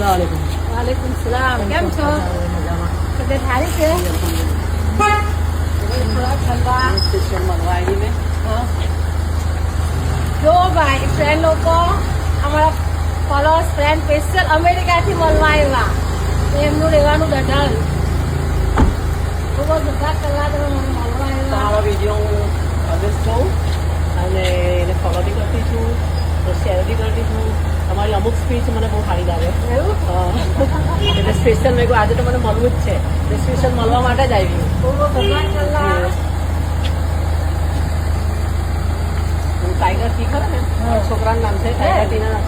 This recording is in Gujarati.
વાલેકુમ સલામ. કેમ છો? તબિયત સારી છે? જો ભાઈ ફ્રેન્ડ લોકો અમારા ફોલોઅર્સ ફ્રેન્ડ સ્પેશિયલ અમેરિકાથી મળવા આવ્યા. એમનું રહેવાનું દઢાલ ખૂબ બધા કલાક મળવા આવ્યા. તમારો વિડીયો હું ઓલવેઝ જોઉં અને એને ફોલો બી કરતી છું, શેર બી કરતી છું. તમારી અમુક સ્પીચ મને બહુ સારી લાગે. એવું એટલે સ્પેશિયલ મેં આજે તો મને મળવું જ છે, એટલે સ્પેશિયલ મળવા માટે જ આવી. ખૂબ બધા કલાક ટાઈગર ટી ખરા ને, છોકરાનું નામ છે ટાઈગર ટીના